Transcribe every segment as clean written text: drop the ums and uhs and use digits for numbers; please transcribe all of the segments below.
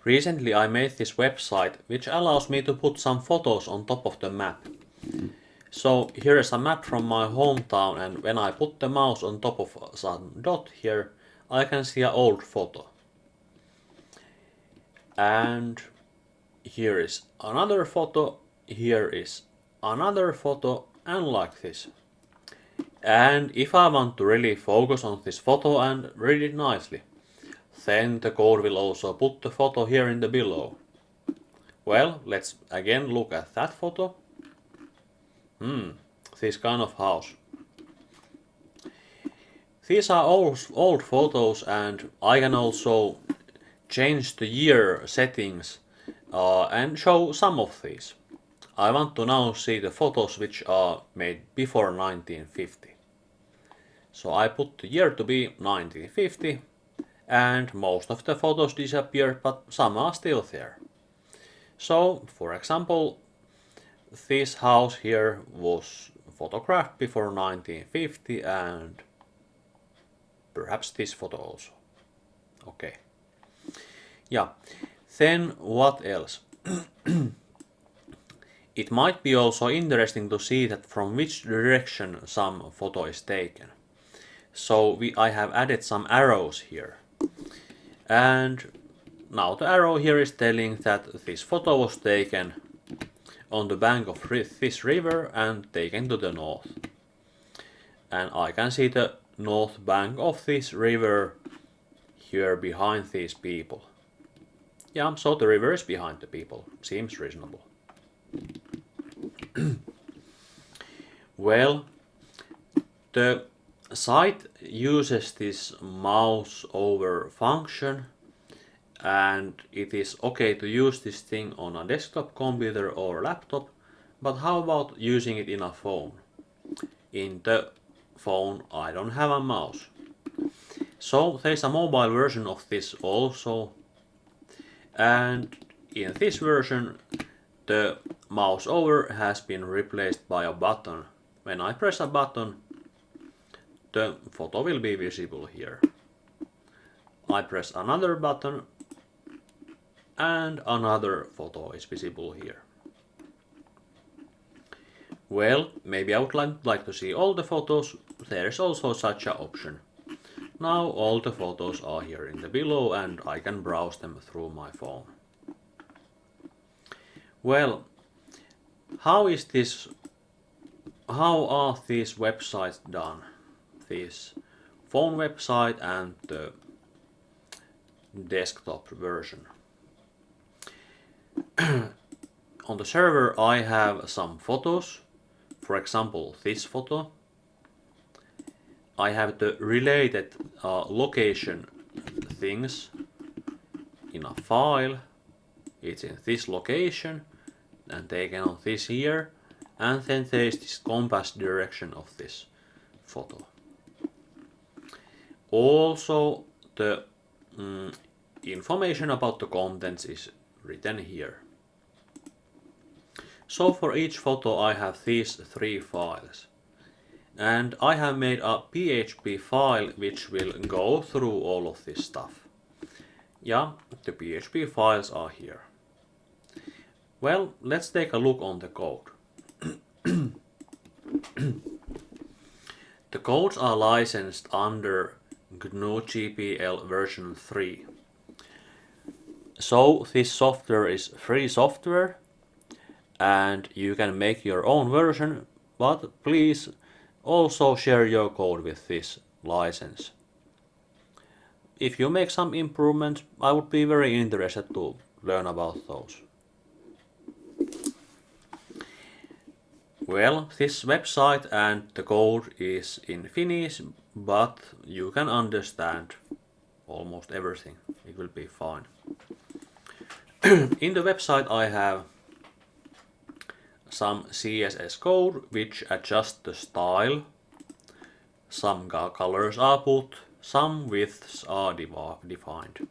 Recently I made this website which allows me to put some photos on top of the map. So here is a map from my hometown, and when I put the mouse on top of some dot here, I can see an old photo. And here is another photo, here is another photo, and like this. And if I want to really focus on this photo and read it nicely, then the code will also put the photo here in the below. Well, let's again look at that photo. This kind of house. These are old photos, and I can also change the year settings and show some of these. I want to now see the photos which are made before 1950. So I put the year to be 1950, and most of the photos disappeared, but some are still there. So, for example, this house here was photographed before 1950, and perhaps this photo also. Okay. Yeah. Then what else? It might be also interesting to see that from which direction some photo is taken. So I have added some arrows here. And now the arrow here is telling that this photo was taken on the bank of this river and taken to the north. And I can see the north bank of this river here behind these people. Yeah, so the river is behind the people. Seems reasonable. Well, the site uses this mouse over function, and it is okay to use this thing on a desktop computer or laptop, but how about using it in a phone? In the phone I don't have a mouse. So there's a mobile version of this also, and in this version the mouse over has been replaced by a button. When I press a button, the photo will be visible here. I press another button and another photo is visible here. Well, maybe I would like to see all the photos. There is also such an option. Now all the photos are here in the below, and I can browse them through my phone. Well, how are these websites done? This phone website and the desktop version. On the server I have some photos, for example this photo. I have the related location things in a file. It's in this location and taken on this here, and then there is this compass direction of this photo. Also the information about the contents is written here. So for each photo I have these three files, and I have made a PHP file which will go through all of this stuff. Yeah, the PHP files are here. Well, let's take a look on the code. The codes are licensed under GNU GPL version 3. So this software is free software, and you can make your own version, but please also share your code with this license. If you make some improvements, I would be very interested to learn about those. Well, this website and the code is in Finnish, but you can understand almost everything. It will be fine. In the website I have some CSS code which adjusts the style. Some colors are put, some widths are defined.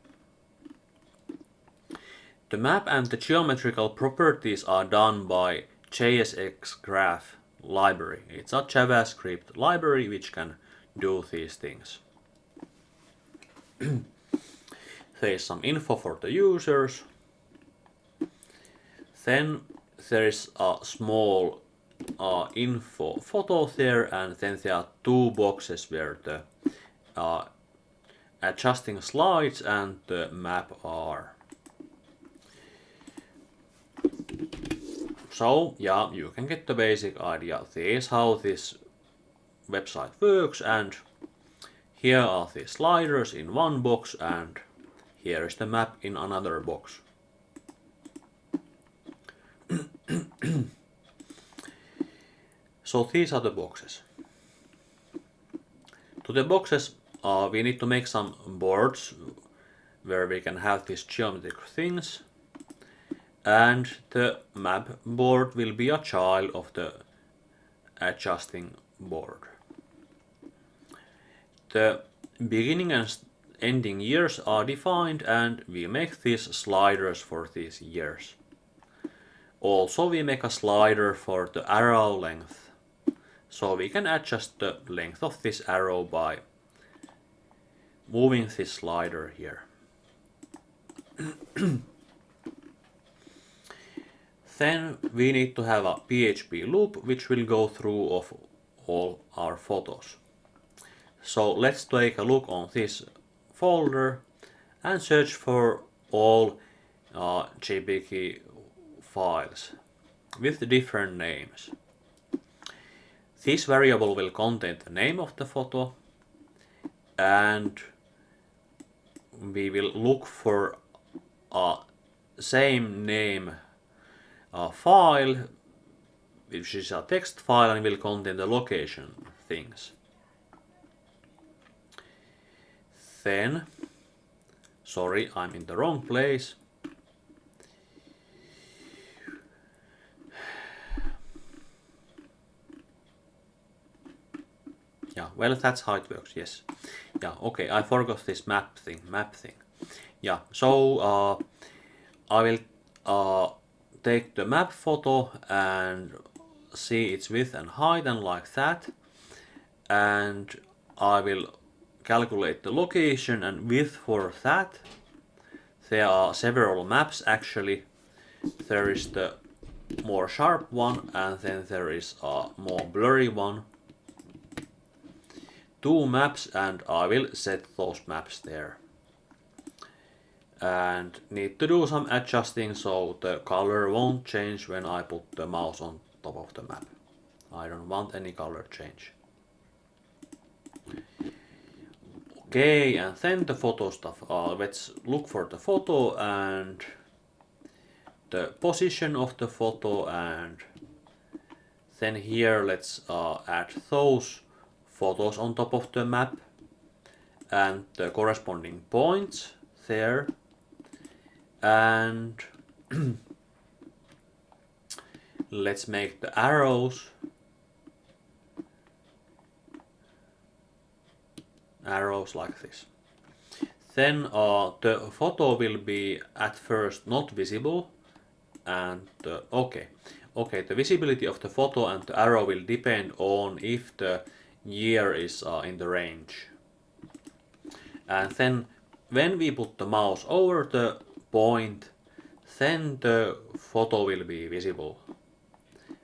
The map and the geometrical properties are done by JSX Graph library. It's a JavaScript library which can do these things. there is some info for the users. Then there is a small info photo there, and then there are two boxes where the adjusting slides and the map are. So yeah, you can get the basic idea. This is how this website works, and here are the sliders in one box, and here is the map in another box. So these are the boxes. To the boxes we need to make some boards where we can have these geometric things, and the map board will be a child of the adjusting board. The beginning and ending years are defined, and we make these sliders for these years. Also we make a slider for the arrow length, so we can adjust the length of this arrow by moving this slider here. Then we need to have a PHP loop which will go through of all our photos. So let's take a look on this folder and search for all JPG files with different names. This variable will contain the name of the photo, and we will look for a same name file, which is a text file and will contain the location things. Then, sorry, I'm in the wrong place. Yeah, well, that's how it works, yes. Yeah, okay, I forgot this map thing. Yeah, so I will take the map photo and see its width and height and like that, and I will calculate the location and width for that. There are several maps actually. There is the more sharp one, and then there is a more blurry one. Two maps, and I will set those maps there. And need to do some adjusting so the color won't change when I put the mouse on top of the map. I don't want any color change. Okay, and then the photo stuff. Let's look for the photo and the position of the photo, and then here let's add those photos on top of the map and the corresponding points there, and let's make the arrows like this. Then the photo will be at first not visible, and okay, the visibility of the photo and the arrow will depend on if the year is in the range. And then when we put the mouse over the point, then the photo will be visible.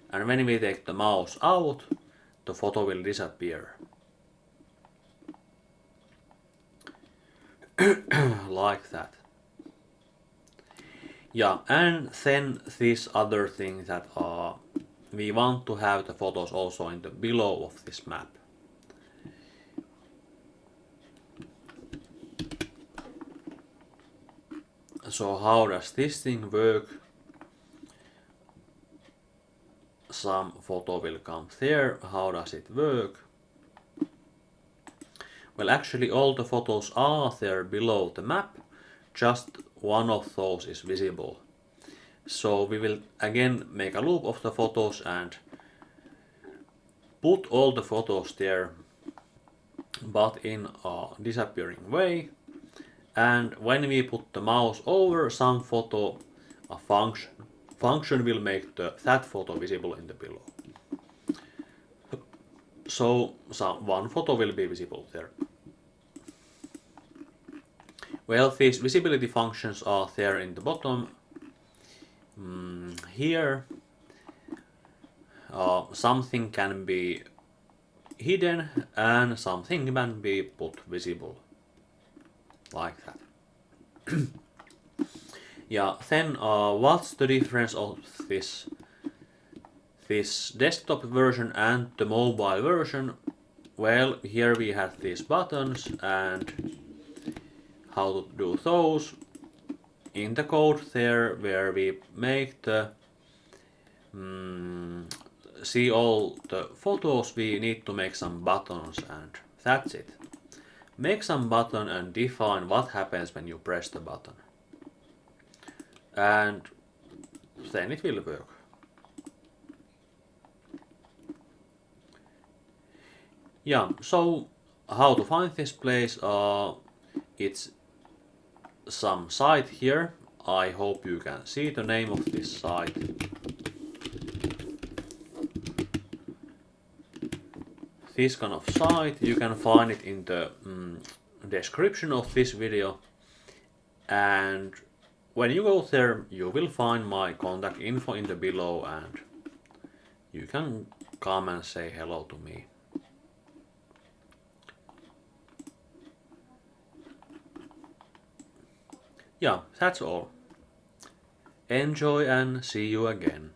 And when we take the mouse out, the photo will disappear. Like that. Yeah, and then this other thing that we want to have the photos also in the below of this map. So how does this thing work? Some photo will come there. How does it work? Well, actually all the photos are there below the map, just one of those is visible. So we will again make a loop of the photos and put all the photos there, but in a disappearing way. And when we put the mouse over some photo, a function will make that photo visible in the below. So one photo will be visible there. Well, these visibility functions are there in the bottom. Here, something can be hidden and something can be put visible, like that. Yeah, then what's the difference of this desktop version and the mobile version? Well, here we have these buttons and how to do those in the code there where we make the see all the photos. We need to make some buttons and that's it. Make some button and define what happens when you press the button, and then it will work. Yeah, so how to find this place? It's some site here. I hope you can see the name of this site. This kind of site, you can find it in the description of this video, and when you go there you will find my contact info in the below and you can come and say hello to me. Yeah, that's all. Enjoy and see you again.